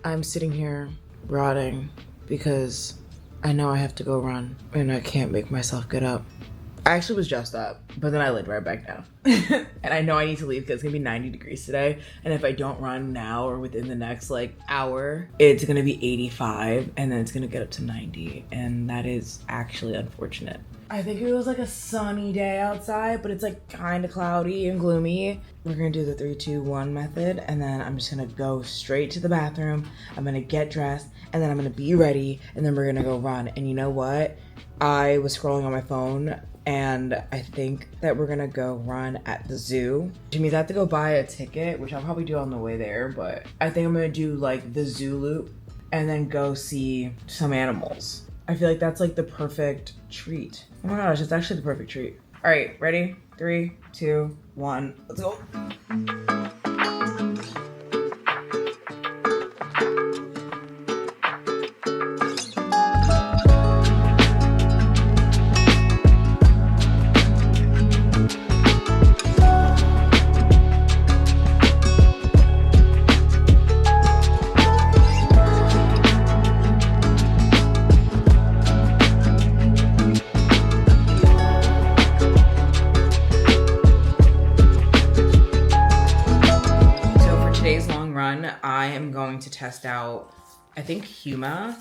I'm sitting here rotting because I know I have to go run and I can't make myself get up. I actually was just up, but then I laid right back down. And I know I need to leave because it's gonna be 90 degrees today. And if I don't run now or within the next like hour, it's gonna be 85 and then it's gonna get up to 90. And that is actually unfortunate. I think it was like a sunny day outside, but it's like kind of cloudy and gloomy. We're gonna do the 3, 2, 1 method, and then I'm just gonna go straight to the bathroom. I'm gonna get dressed, and then I'm gonna be ready, and then we're gonna go run. And you know what? I was scrolling on my phone, and I think that we're gonna go run at the zoo. Which means I have to go buy a ticket, which I'll probably do on the way there, but I think I'm gonna do like the zoo loop, and then go see some animals. I feel like that's like the perfect treat. Oh my gosh, it's actually the perfect treat. All right, ready? 3, 2, 1, let's go. I am going to test out, I think Huma.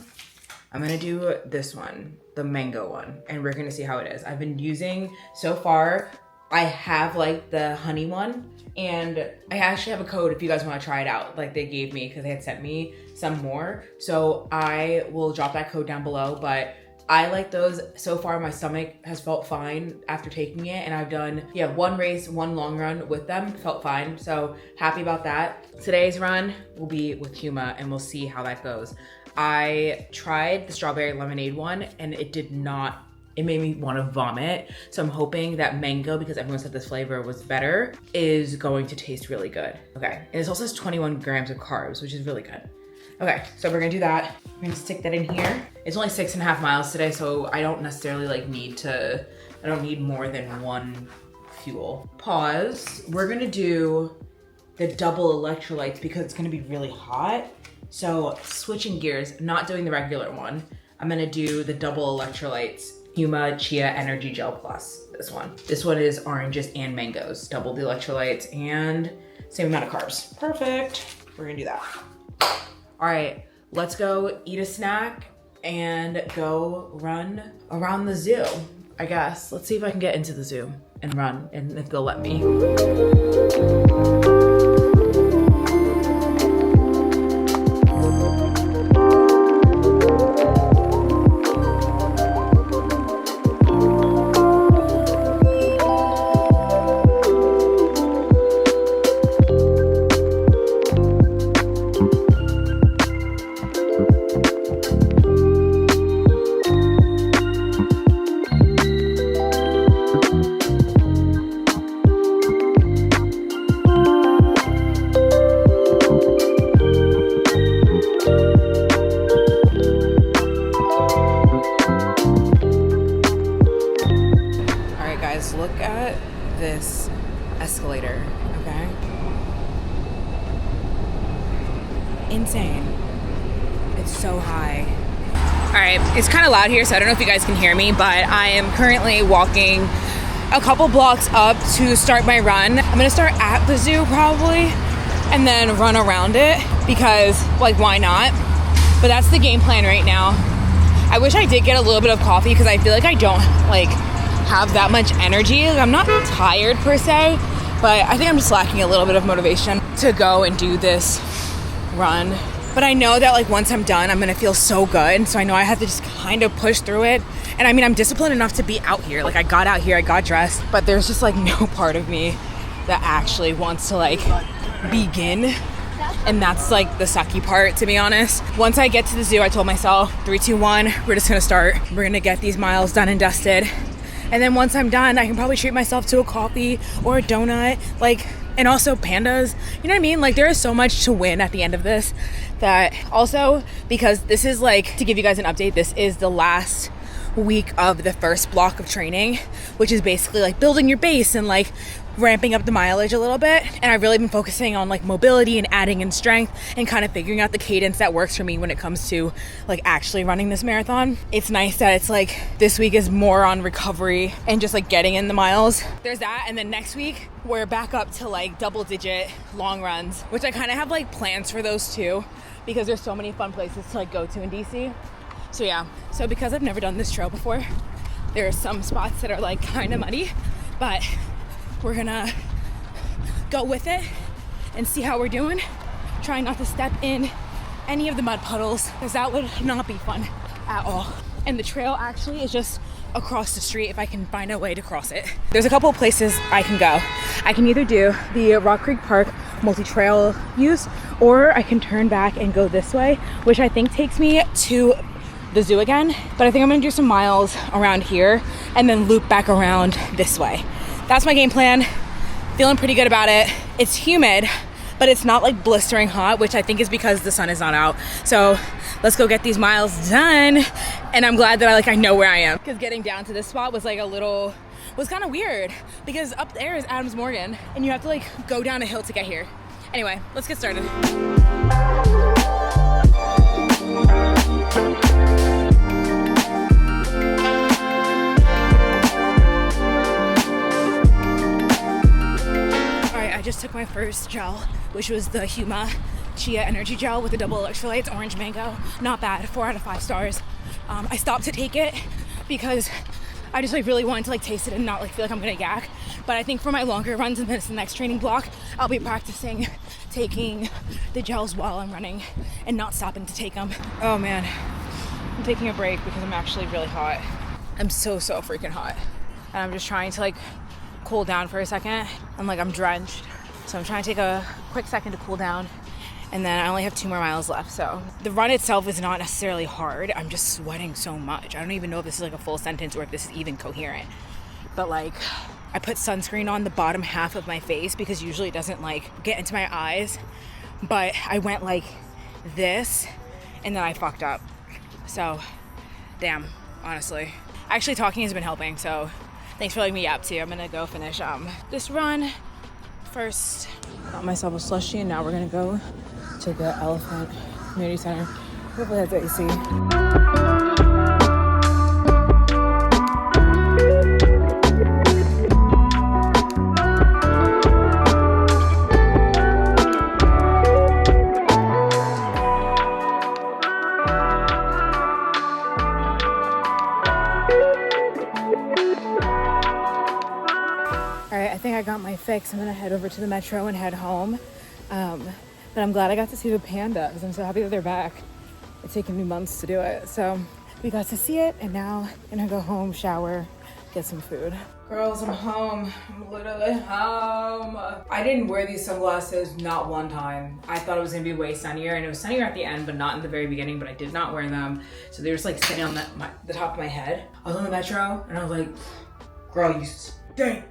I'm gonna do this one, the mango one, and we're gonna see how it is. I've been using, so far, I have like the honey one, and I actually have a code if you guys wanna try it out, like they gave me, because they had sent me some more. So I will drop that code down below, but I like those. So far, my stomach has felt fine after taking it, and I've done, 1 race, 1 long run with them, felt fine. So happy about that. Today's run will be with Huma, and we'll see how that goes. I tried the strawberry lemonade one, and it made me want to vomit. So I'm hoping that mango, because everyone said this flavor was better, is going to taste really good. Okay, and this also has 21 grams of carbs, which is really good. Okay, so we're gonna do that. We're gonna stick that in here. It's only 6.5 miles today, so I don't necessarily like I don't need more than 1 fuel. Pause. We're gonna do the double electrolytes because it's gonna be really hot. So switching gears, not doing the regular one. I'm gonna do the double electrolytes, Huma Chia Energy Gel Plus, this one. This one is oranges and mangoes, double the electrolytes and same amount of carbs. Perfect, we're gonna do that. All right, let's go eat a snack and go run around the zoo, I guess. Let's see if I can get into the zoo and run, and if they'll let me. Look at this escalator, okay? Insane. It's so high. All right, it's kind of loud here, so I don't know if you guys can hear me, but I am currently walking a couple blocks up to start my run. I'm gonna start at the zoo probably, and then run around it because, like, why not? But that's the game plan right now. I wish I did get a little bit of coffee because I feel like I don't, like, have that much energy. Like, I'm not tired per se, but I think I'm just lacking a little bit of motivation to go and do this run. But I know that, like, once I'm done, I'm gonna feel so good. So I know I have to just kind of push through it. And I mean, I'm disciplined enough to be out here. Like, I got out here, I got dressed, but there's just like no part of me that actually wants to like begin. And that's like the sucky part, to be honest. Once I get to the zoo, I told myself 3, 2, 1, we're just gonna start. We're gonna get these miles done and dusted. And then once I'm done, I can probably treat myself to a coffee or a donut, like, and also Pandas. You know what I mean? Like, there is so much to win at the end of this. That also, because this is like, to give you guys an update, this is the last week of the first block of training, which is basically like building your base and like ramping up the mileage a little bit, and I've really been focusing on like mobility and adding in strength and kind of figuring out the cadence that works for me when it comes to like actually running this marathon. It's nice that it's like this week is more on recovery and just like getting in the miles. There's that, and then next week we're back up to like double-digit long runs, which I kind of have like plans for those too, because there's so many fun places to like go to in DC. So yeah, so because I've never done this trail before, there are some spots that are like kind of muddy, but we're gonna go with it and see how we're doing. Try not to step in any of the mud puddles, because that would not be fun at all. And the trail actually is just across the street if I can find a way to cross it. There's a couple of places I can go. I can either do the Rock Creek Park multi-trail use, or I can turn back and go this way, which I think takes me to the zoo again. But I think I'm gonna do some miles around here and then loop back around this way. That's my game plan. Feeling pretty good about it. It's humid, but it's not like blistering hot, which I think is because the sun is not out. So let's go get these miles done. And I'm glad that I know where I am, because getting down to this spot was like was kind of weird, because up there is Adams Morgan and you have to like go down a hill to get here. Anyway, let's get started. I just took my first gel, which was the Huma Chia Energy Gel with the double electrolytes, orange mango. Not bad, 4 out of 5 stars. I stopped to take it because I just like really wanted to like taste it and not like feel like I'm gonna yak. But I think for my longer runs and this next training block, I'll be practicing taking the gels while I'm running and not stopping to take them. Oh man, I'm taking a break because I'm actually really hot. I'm so freaking hot. And I'm just trying to like cool down for a second. I'm drenched. So I'm trying to take a quick second to cool down, and then I only have 2 more miles left. So the run itself is not necessarily hard. I'm just sweating so much. I don't even know if this is like a full sentence or if this is even coherent. But like, I put sunscreen on the bottom half of my face because usually it doesn't like get into my eyes. But I went like this and then I fucked up. So damn, honestly. Actually talking has been helping, so thanks for letting me yap too. I'm gonna go finish this run first. Got myself a slushie, and now we're gonna go to the Elephant Community Center. Hopefully that's AC. I think I got my fix. I'm gonna head over to the metro and head home. But I'm glad I got to see the pandas. I'm so happy that they're back. It's taken me months to do it. So we got to see it, and now I'm gonna go home, shower, get some food. Girls, I'm home. I'm literally home. I didn't wear these sunglasses not one time. I thought it was gonna be way sunnier, and it was sunnier at the end, but not in the very beginning, but I did not wear them. So they were just like sitting on the top of my head. I was on the metro, and I was like, girl, you stink.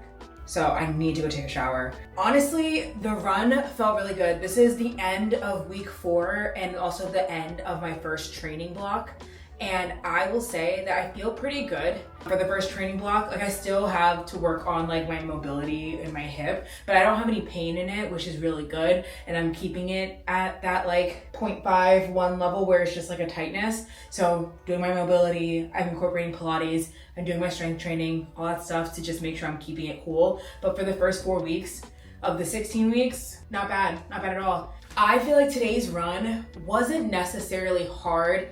So I need to go take a shower. Honestly, the run felt really good. This is the end of week 4 and also the end of my first training block. And I will say that I feel pretty good for the first training block. Like, I still have to work on like my mobility in my hip, but I don't have any pain in it, which is really good. And I'm keeping it at that like 0.51 level where it's just like a tightness. So doing my mobility, I'm incorporating Pilates, I'm doing my strength training, all that stuff to just make sure I'm keeping it cool. But for the first 4 weeks of the 16 weeks, not bad at all. I feel like today's run wasn't necessarily hard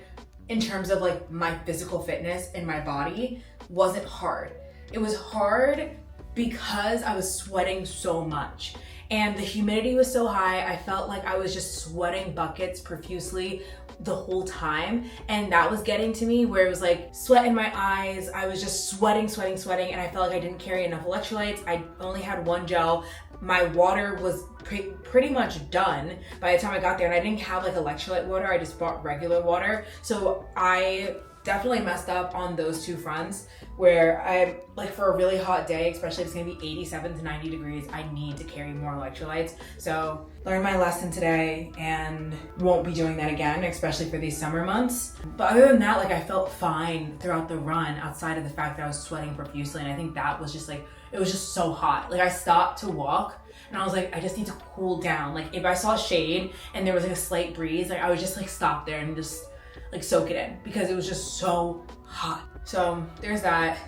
in terms of like my physical fitness and my body wasn't hard. It was hard because I was sweating so much and the humidity was so high. I felt like I was just sweating buckets profusely the whole time, and that was getting to me where it was like sweat in my eyes. I was just sweating, and I felt like I didn't carry enough electrolytes. I only had 1 gel. My water was pretty much done by the time I got there, and I didn't have like electrolyte water. I just bought regular water. So I definitely messed up on those two fronts where I, like for a really hot day, especially if it's gonna be 87 to 90 degrees, I need to carry more electrolytes. So learned my lesson today and won't be doing that again, especially for these summer months. But other than that, like I felt fine throughout the run outside of the fact that I was sweating profusely. And I think that was just like, it was just so hot. Like I stopped to walk and I was like, I just need to cool down. Like if I saw shade and there was like a slight breeze, like I would just like stop there and just like soak it in because it was just so hot. So there's that.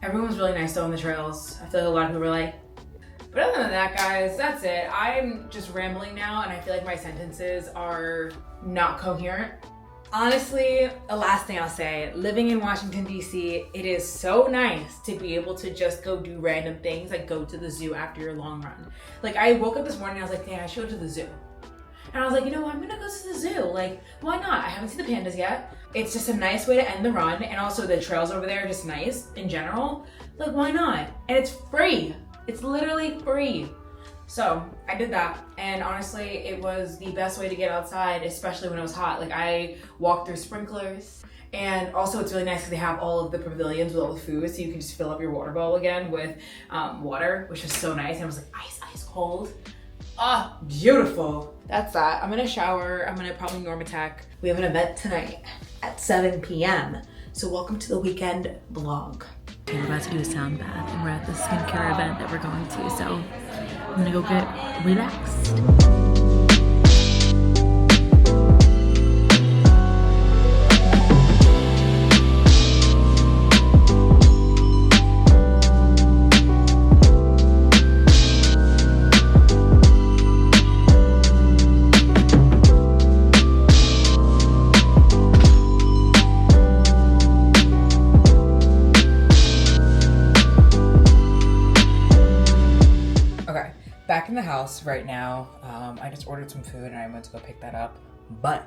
Everyone was really nice though on the trails. I feel like a lot of people were like, but other than that, guys, that's it. I'm just rambling now and I feel like my sentences are not coherent. Honestly, the last thing I'll say, living in Washington, D.C., it is so nice to be able to just go do random things, like go to the zoo after your long run. Like I woke up this morning and I was like, dang, I should go to the zoo. And I was like, you know what, I'm gonna go to the zoo. Like, why not? I haven't seen the pandas yet. It's just a nice way to end the run. And also the trails over there are just nice in general. Like, why not? And it's free. It's literally free. So I did that. And honestly, it was the best way to get outside, especially when it was hot. Like I walked through sprinklers. And also it's really nice because they have all of the pavilions with all the food. So you can just fill up your water bowl again with water, which was so nice. And it was like ice cold. Ah, beautiful. That's that. I'm gonna shower. I'm gonna probably Normatec. We have an event tonight at 7 p.m. So welcome to the weekend vlog. We're about to do a sound bath and we're at the skincare event that we're going to. So I'm gonna go get relaxed. Back in the house right now. I just ordered some food and I went to go pick that up. But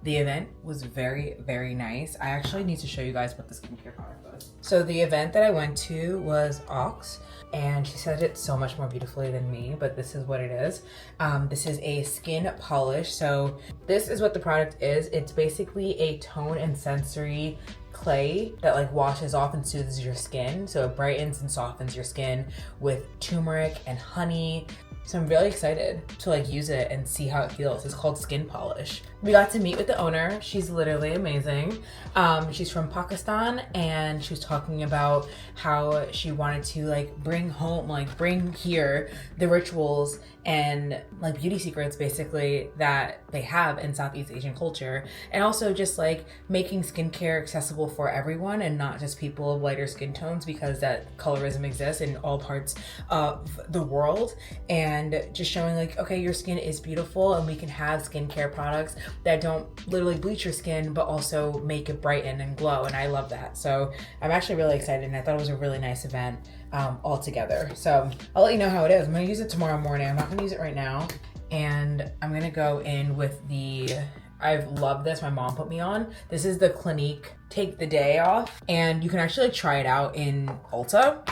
the event was very, very nice. I actually need to show you guys what the skincare product was. So the event that I went to was Ox, and she said it so much more beautifully than me, but this is what it is. This is a skin polish. So this is what the product is. It's basically a tone and sensory clay that like washes off and soothes your skin. So it brightens and softens your skin with turmeric and honey. So I'm really excited to like use it and see how it feels. It's called Skin Polish. We got to meet with the owner. She's literally amazing. She's from Pakistan and she was talking about how she wanted to like bring here the rituals and like beauty secrets basically that they have in Southeast Asian culture, and also just like making skincare accessible for everyone and not just people of lighter skin tones, because that colorism exists in all parts of the world. And just showing like, okay, your skin is beautiful and we can have skincare products that don't literally bleach your skin but also make it brighten and glow, and I love that. So I'm actually really excited and I thought it was a really nice event altogether. So I'll let you know how it is. I'm gonna use it tomorrow morning. I'm not gonna use it right now. And I'm gonna go in with I've loved this, my mom put me on. This is the Clinique Take the Day Off. And you can actually try it out in Ulta.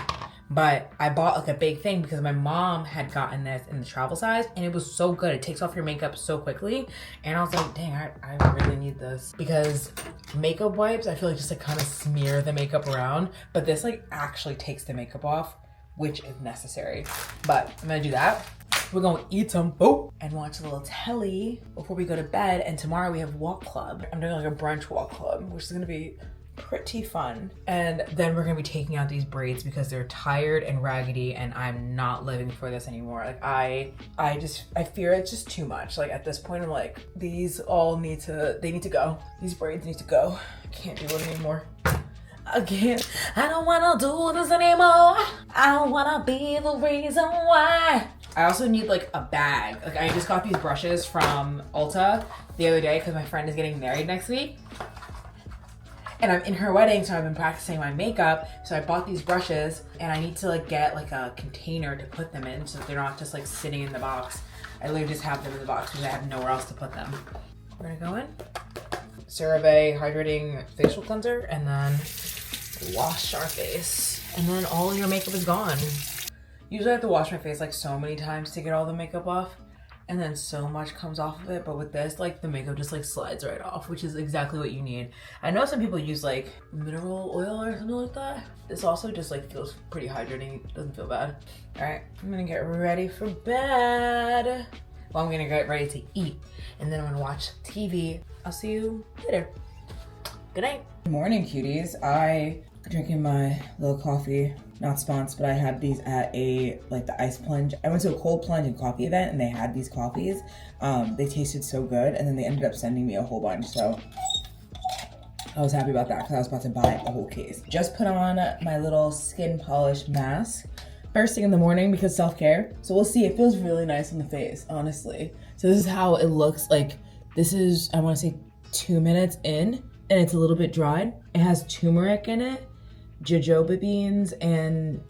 But I bought like a big thing because my mom had gotten this in the travel size and it was so good. It takes off your makeup so quickly. And I was like, dang, I really need this, because makeup wipes, I feel like just like kind of smear the makeup around, but this like actually takes the makeup off, which is necessary. But I'm gonna do that. We're gonna eat some food and watch a little telly before we go to bed. And tomorrow we have walk club. I'm doing like a brunch walk club, which is gonna be pretty fun. And then we're gonna be taking out these braids because they're tired and raggedy and I'm not living for this anymore. Like I fear it's just too much. Like at this point I'm like, these all need to go. These braids need to go. I can't do it anymore. Again, I don't wanna do this anymore. I don't wanna be the reason why. I also need like a bag. Like I just got these brushes from Ulta the other day because my friend is getting married next week. And I'm in her wedding, so I've been practicing my makeup. So I bought these brushes and I need to like get like a container to put them in so they're not just like sitting in the box. I literally just have them in the box because I have nowhere else to put them. We're gonna go in, CeraVe hydrating facial cleanser, and then wash our face. And then all your makeup is gone. Usually I have to wash my face like so many times to get all the makeup off. and then so much comes off of it, but with this, like, the makeup just like slides right off, which is exactly what you need. I know some people use like mineral oil or something like that. This also just like feels pretty hydrating, doesn't feel bad. All right, I'm gonna get ready for bed. Well, I'm gonna get ready to eat, and then I'm gonna watch TV. I'll see you later. Good night. Good morning, cuties. I drinking my little coffee, not sponsored, but I had these at the ice plunge. I went to a cold plunge and coffee event and they had these coffees. They tasted so good, and then they ended up sending me a whole bunch. So I was happy about that because I was about to buy a whole case. Just put on my little skin polish mask first thing in the morning because self-care. So we'll see. It feels really nice on the face, honestly. So this is how it looks like. This is, I want to say 2 minutes in, and it's a little bit dried. It has turmeric in it, jojoba beans, and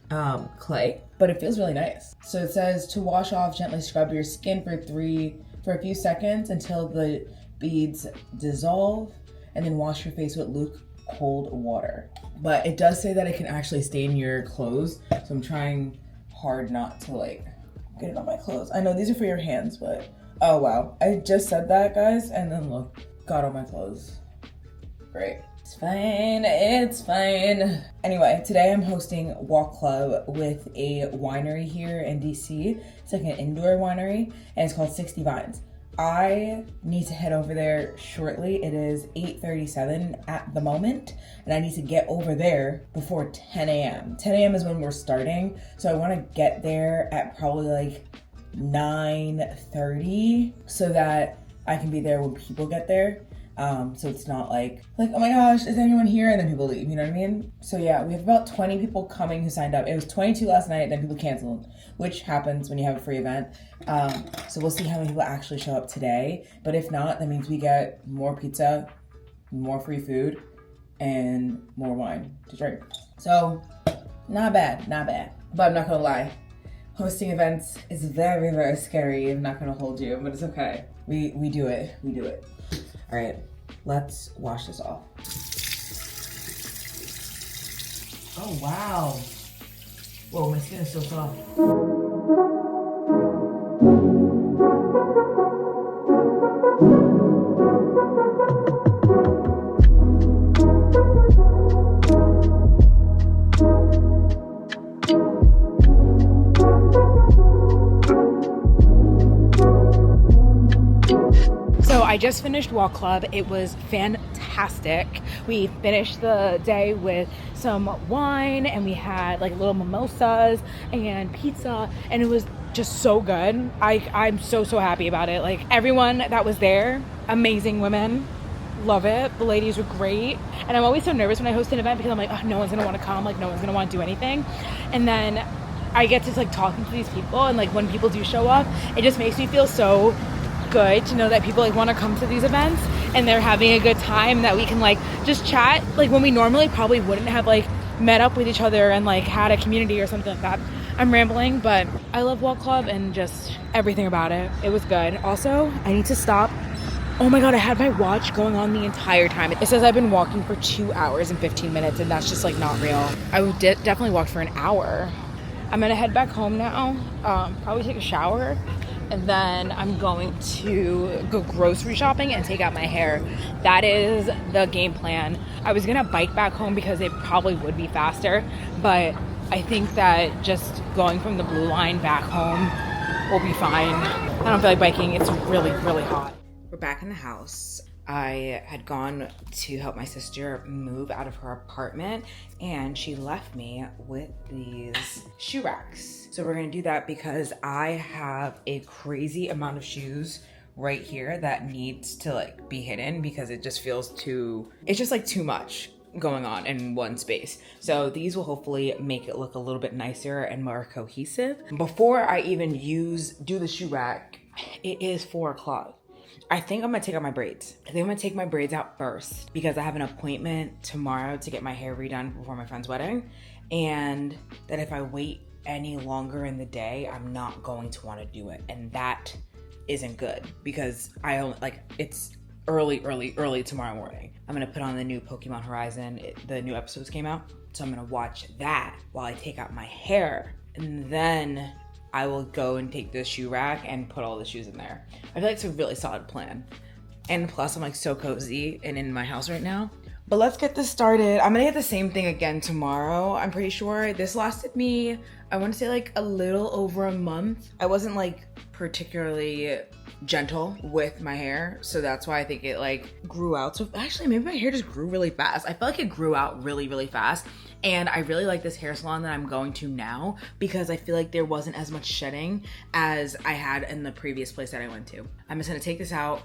clay, but it feels really nice. So it says to wash off, gently scrub your skin for a few seconds until the beads dissolve, and then wash your face with cold water. But it does say that it can actually stain your clothes, so I'm trying hard not to like get it on my clothes. I know these are for your hands, but oh wow, I just said that, guys, and then look, got on my clothes. Great. It's fine, it's fine. Anyway, today I'm hosting Walk Club with a winery here in DC. It's like an indoor winery, and it's called 60 Vines. I need to head over there shortly. It is 8:37 at the moment, and I need to get over there before 10 a.m. 10 a.m. is when we're starting, so I want to get there at probably like 9:30 so that I can be there when people get there. So it's not like, oh my gosh, is anyone here? And then people leave, you know what I mean? So yeah, we have about 20 people coming who signed up. It was 22 last night, then people canceled, which happens when you have a free event. So we'll see how many people actually show up today. But if not, that means we get more pizza, more free food, and more wine to drink. So not bad. But I'm not gonna lie. Hosting events is very, very scary. I'm not gonna hold you, but it's okay. We do it. All right, let's wash this off. Oh, wow. Whoa, my skin is so soft. I just finished Walk Club. It was fantastic. We finished the day with some wine, and we had like little mimosas and pizza, and it was just so good. I'm so happy about it. Like, everyone that was there, amazing women. Love it. The ladies were great. And I'm always so nervous when I host an event because I'm like, oh, no one's gonna want to come, like no one's gonna want to do anything. And then I get to like talking to these people, and like when people do show up, it just makes me feel so good to know that people like want to come to these events and they're having a good time, that we can like just chat like when we normally probably wouldn't have like met up with each other and like had a community or something like that. I'm rambling, but I love Walk Club and just everything about it. It was good. Also, I need to stop. Oh my god, I had my watch going on the entire time. It says I've been walking for 2 hours and 15 minutes, and that's just like not real. I definitely walked for an hour. I'm gonna head back home now, probably take a shower, and then I'm going to go grocery shopping and take out my hair. That is the game plan. I was gonna bike back home because it probably would be faster, but I think that just going from the blue line back home will be fine. I don't feel like biking. It's really, really hot. We're back in the house. I had gone to help my sister move out of her apartment, and she left me with these shoe racks. So we're gonna do that because I have a crazy amount of shoes right here that needs to like be hidden because it just feels it's just like too much going on in one space. So these will hopefully make it look a little bit nicer and more cohesive. Before I even do the shoe rack, it is 4 o'clock. I think I'm gonna take out my braids. I think I'm gonna take my braids out first because I have an appointment tomorrow to get my hair redone before my friend's wedding. And that if I wait any longer in the day, I'm not going to wanna do it. And that isn't good because it's early tomorrow morning. I'm gonna put on the new Pokemon Horizon. The new episodes came out. So I'm gonna watch that while I take out my hair. And then I will go and take the shoe rack and put all the shoes in there. I feel like it's a really solid plan. And plus I'm like so cozy and in my house right now. But let's get this started. I'm gonna get the same thing again tomorrow. I'm pretty sure this lasted me, I want to say like a little over a month. I wasn't like particularly gentle with my hair, so that's why I think it like grew out. So actually maybe my hair just grew really fast. I felt like it grew out really fast. And I really like this hair salon that I'm going to now because I feel like there wasn't as much shedding as I had in the previous place that I went to. I'm just gonna take this out,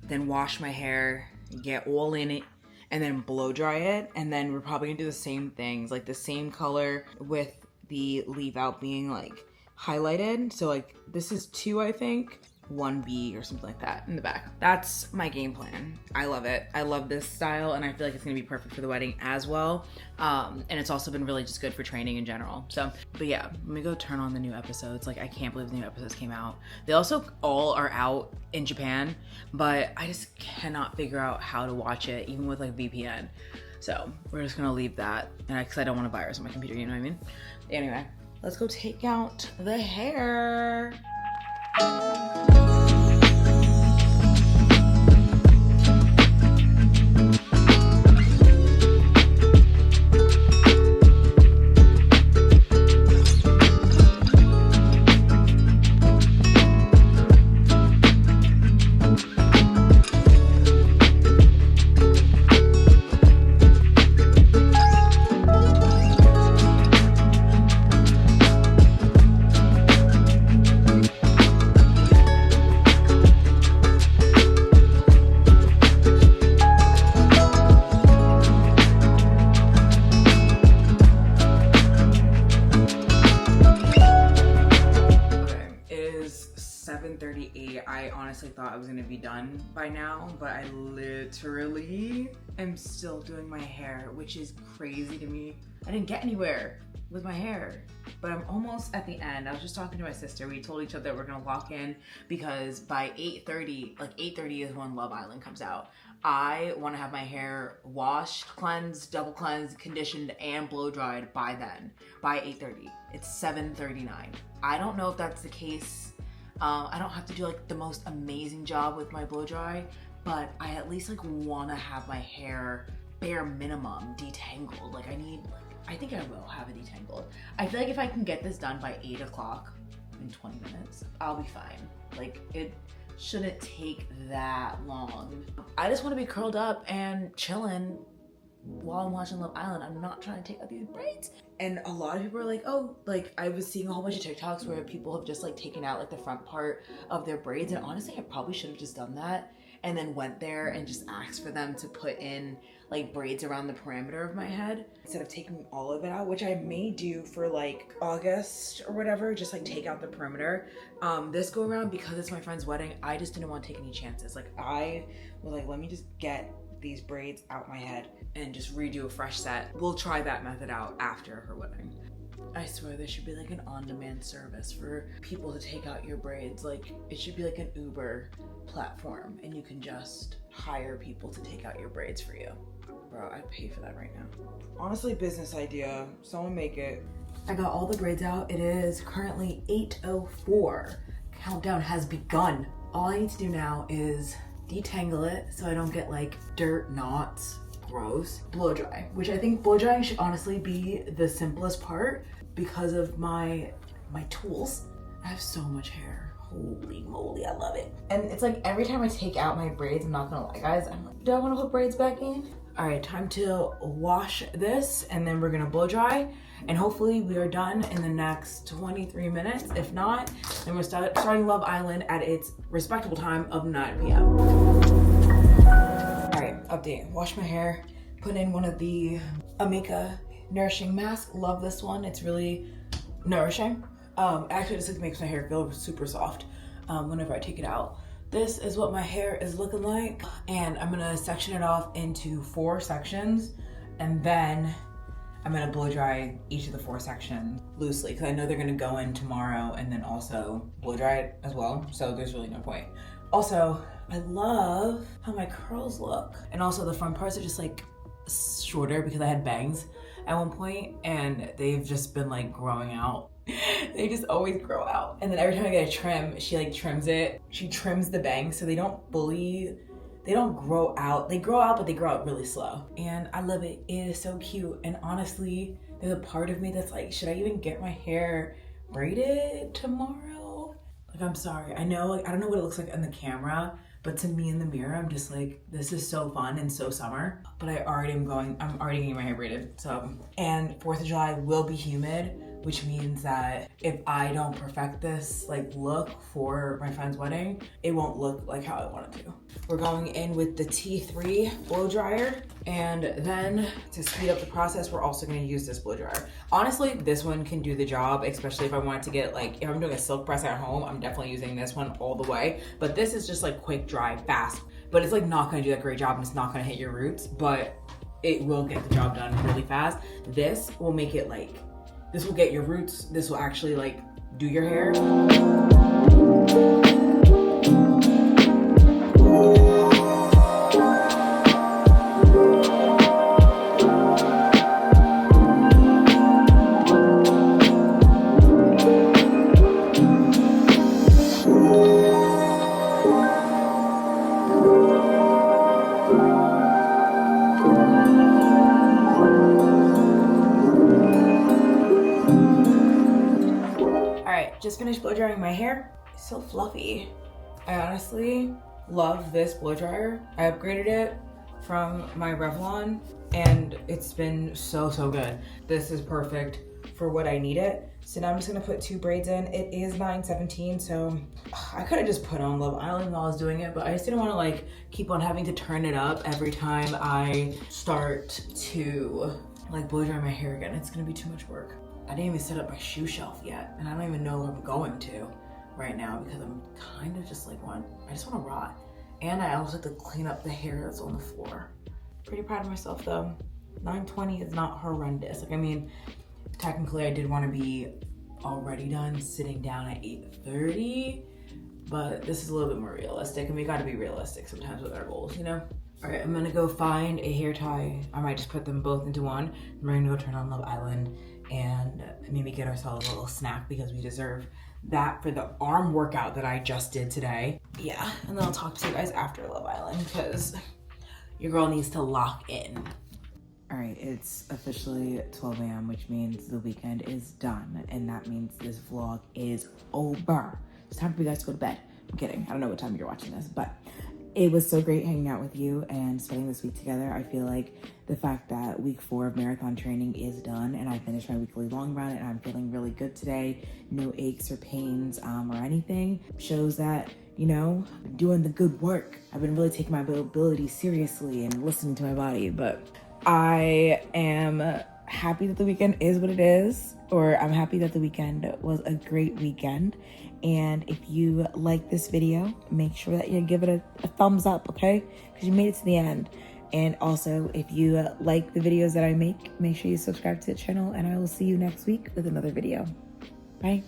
then wash my hair, get all in it, and then blow dry it. And then we're probably gonna do the same things, like the same color with the leave out being like highlighted. So like this is 2, I think. 1B or something like that in the back. That's my game plan. I love it. I love this style and I feel like it's gonna be perfect for the wedding as well. And it's also been really just good for training in general. So, but yeah, let me go turn on the new episodes. Like I can't believe the new episodes came out. They also all are out in Japan, but I just cannot figure out how to watch it even with like VPN. So we're just gonna leave that. And because I don't want a virus on my computer, you know what I mean? Anyway, let's go take out the hair. I honestly thought I was gonna be done by now, but I literally am still doing my hair, which is crazy to me. I didn't get anywhere with my hair, but I'm almost at the end. I was just talking to my sister. We told each other we're gonna lock in because by 8:30, like 8:30 is when Love Island comes out. I wanna have my hair washed, cleansed, double cleansed, conditioned, and blow dried by then, by 8:30. It's 7:39. I don't know if that's the case. I don't have to do like the most amazing job with my blow dry, but I at least like wanna have my hair bare minimum detangled. Like I think I will have it detangled. I feel like if I can get this done by 8 o'clock in 20 minutes, I'll be fine. Like it shouldn't take that long. I just wanna be curled up and chilling while I'm watching Love Island. I'm not trying to take out these braids. And a lot of people are like, oh, like I was seeing a whole bunch of TikToks where people have just like taken out like the front part of their braids. And honestly, I probably should have just done that and then went there and just asked for them to put in like braids around the perimeter of my head instead of taking all of it out, which I may do for like August or whatever, just like take out the perimeter. This go around, because it's my friend's wedding, I just didn't want to take any chances. Like I was like, let me just get these braids out my head and just redo a fresh set. We'll try that method out after her wedding. I swear there should be like an on-demand service for people to take out your braids. Like it should be like an Uber platform and you can just hire people to take out your braids for you. Bro, I'd pay for that right now. Honestly, business idea. Someone make it. I got all the braids out. It is currently 8:04. Countdown has begun. All I need to do now is detangle it so I don't get like dirt knots. Gross. Blow dry, which I think blow drying should honestly be the simplest part because of my tools. I have so much hair. Holy moly, I love it. And it's like every time I take out my braids, I'm not gonna lie guys, I'm like, do I want to put braids back in? All right, time to wash this and then we're gonna blow dry and hopefully we are done in the next 23 minutes. If not, then we're starting Love Island at its respectable time of 9 p.m. All right, update. Wash my hair, put in one of the Amika Nourishing Mask. Love this one, it's really nourishing. Actually, this makes my hair feel super soft whenever I take it out. This is what my hair is looking like, and I'm gonna section it off into 4 sections, and then I'm gonna blow dry each of the 4 sections loosely, because I know they're gonna go in tomorrow and then also blow dry it as well, so there's really no point. Also, I love how my curls look, and also the front parts are just like shorter because I had bangs at one point, and they've just been like growing out. They just always grow out. And then every time I get a trim, she like trims it. She trims the bangs so they don't grow out. They grow out, but they grow out really slow. And I love it. It is so cute. And honestly, there's a part of me that's like, should I even get my hair braided tomorrow? Like, I'm sorry. I know, like, I don't know what it looks like on the camera, but to me in the mirror, I'm just like, this is so fun and so summer. But I'm already getting my hair braided, so. And 4th of July will be humid, which means that if I don't perfect this like look for my friend's wedding, it won't look like how I want it to. We're going in with the T3 blow dryer, and then to speed up the process, we're also gonna use this blow dryer. Honestly, this one can do the job, especially if I wanted to get like, if I'm doing a silk press at home, I'm definitely using this one all the way. But this is just like quick, dry, fast. But it's like not gonna do that great job and it's not gonna hit your roots, but it will get the job done really fast. This will make it like, this will get your roots. This will actually like do your hair. Just finished blow drying my hair. It's so fluffy. I honestly love this blow dryer. I upgraded it from my Revlon and it's been so good. This is perfect for what I need it. So now I'm just gonna put 2 braids in. It is 9:17, so I could have just put on Love Island while I was doing it, but I just didn't want to like keep on having to turn it up every time I start to like blow dry my hair again. It's gonna be too much work. I didn't even set up my shoe shelf yet, and I don't even know where I'm going to right now because I'm kind of just like I just want to rot. And I also have to clean up the hair that's on the floor. Pretty proud of myself though. 9:20 is not horrendous. Like, I mean, technically I did want to be already done sitting down at 8:30, but this is a little bit more realistic, and we got to be realistic sometimes with our goals, you know? All right, I'm gonna go find a hair tie. I might just put them both into one. We're gonna go turn on Love Island and maybe get ourselves a little snack because we deserve that for the arm workout that I just did today. Yeah, and then I'll talk to you guys after Love Island because your girl needs to lock in. All right, it's officially 12 a.m., which means the weekend is done, and that means this vlog is over. It's time for you guys to go to bed. I'm kidding, I don't know what time you're watching this, but it was so great hanging out with you and spending this week together. I feel like the fact that week 4 of marathon training is done and I finished my weekly long run and I'm feeling really good today, no aches or pains or anything, shows that, you know, I'm doing the good work. I've been really taking my ability seriously and listening to my body, but I am happy that the weekend is what it is, or I'm happy that the weekend was a great weekend. And if you like this video, make sure that you give it a thumbs up, okay? Because you made it to the end. And also, if you like the videos that I make sure you subscribe to the channel, and I will see you next week with another video. Bye.